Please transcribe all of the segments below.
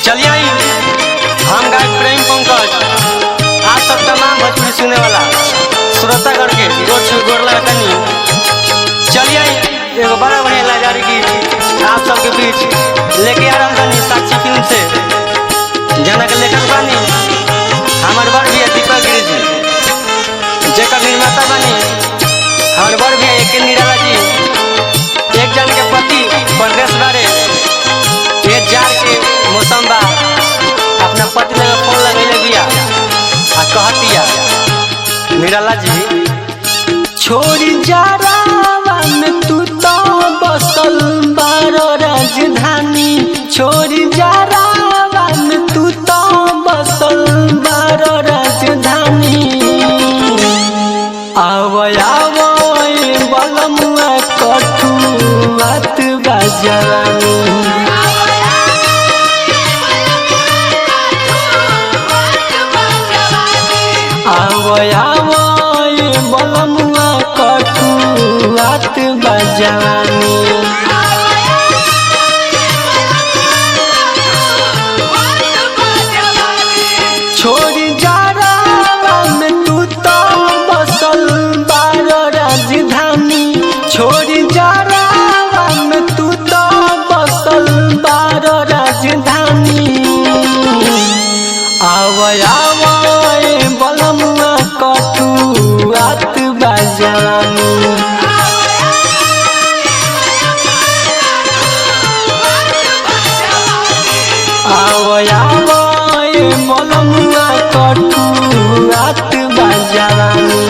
चलिए हम गायक प्रेम पंकज आप सब तमाम भोजपुरी सुने वाला श्रोतागण के गोर लगतनी। चलिए एगो बड़ा बढ़िया लाजारी गीत आप सबके बीच लेके आ रहा हूँ साक्षी फिल्म से। जना के लेखक बानी हमारे बड़ भैया दीपक गिरी जी, जेकर निर्माता बानी हमारे बड़ भैया एक निराला जी। एक जन के पति परदेश बारे ये जार के मौसम बा अपना पति लगे फोन लगेले बिया आ कहतिया निराला जी छोड़ी जारावा में तू तो बसल बारो राजधानी। छोड़ी जारावा में तू तो बसल बारो राजधानी। आवय बलमुआ कठुआत बाजारानी। आवय बलमुआ कठुआत बाजारानी। छोड़ी जारावा में तू तो बसल बारो राजधानी। छोड़ी जारावा में तू तो बसल बारो राजधानी। आवय बलमुआ कठुआत बाजारानी। आवय बलमुआ कठुआत बाजारानी।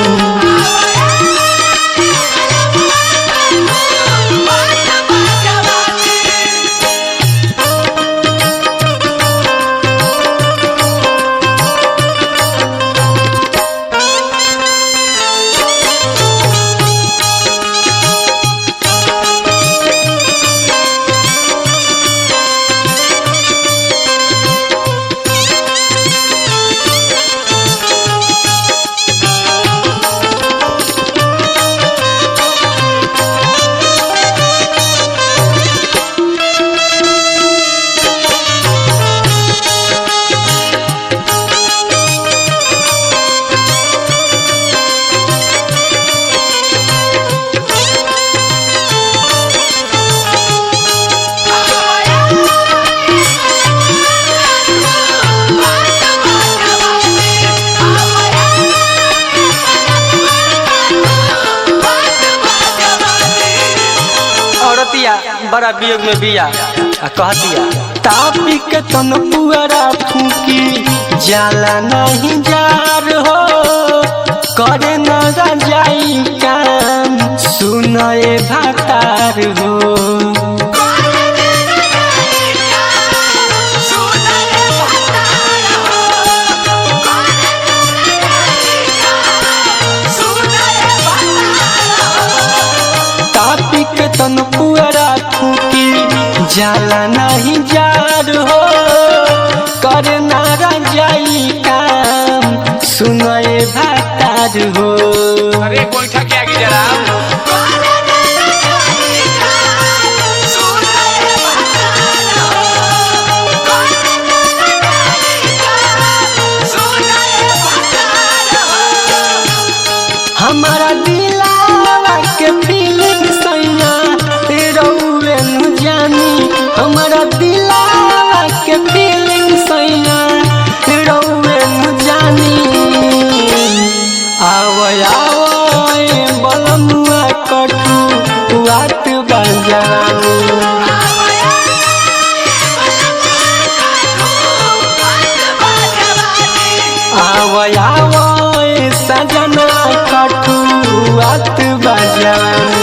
बड़ा वियोग में बिया आ कहतिया तापी के तन पुअरा फूकी जाला नहीं जार हो। करे न जाई काम सुनए भातार हो। तापी के तन पुअरा फूकी जाला नहीं जार हो। करे ना जाई काम सुनए भातार हो। अरे गोइठा के आगे जरा हमारा दिलावा के फीलिंग सैया रउए न जानी। हमारा दिलावा के फीलिंग सैया रउए न जानी। आवय बलमुआ कठुआत बाजारानी। आवय सजना कठुआत बाजारानी।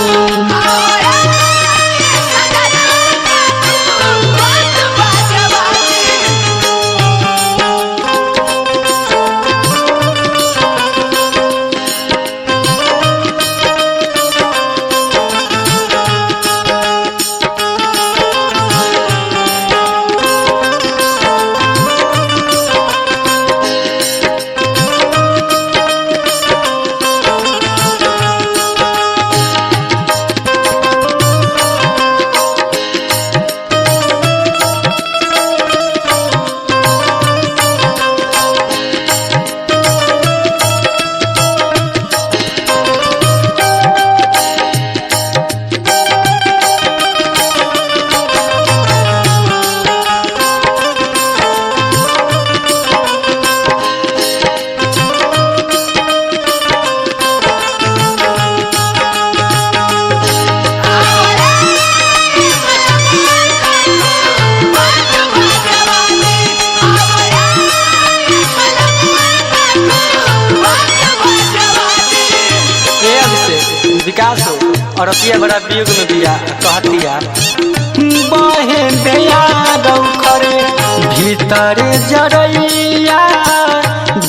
और अतिया बड़ा वियोग में बिया कहतिया बहे दया रौखरे भीतर जरैया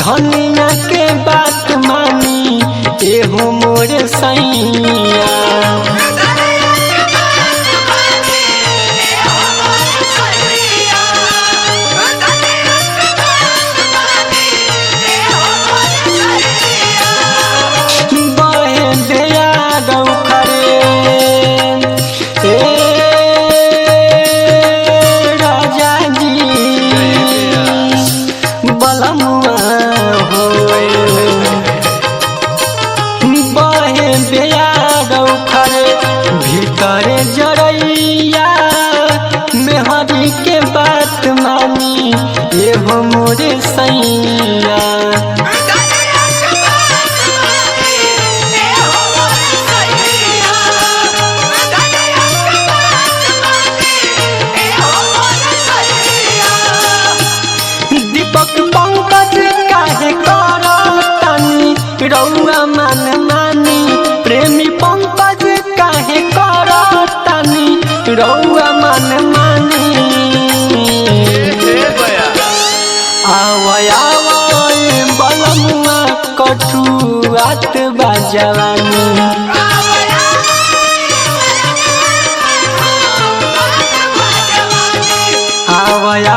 धनिया के बात मानी एहो मोर सैया भीतरे जरैया मेहरी के बात मानी एहो मोरे सैया दीपक पंकज काहे करतनी रउआ मन मानी प्रेमी पंकज काहे करतनी रउआ मन मानी आवय बलमुआ कठुआत बाजवानी आवय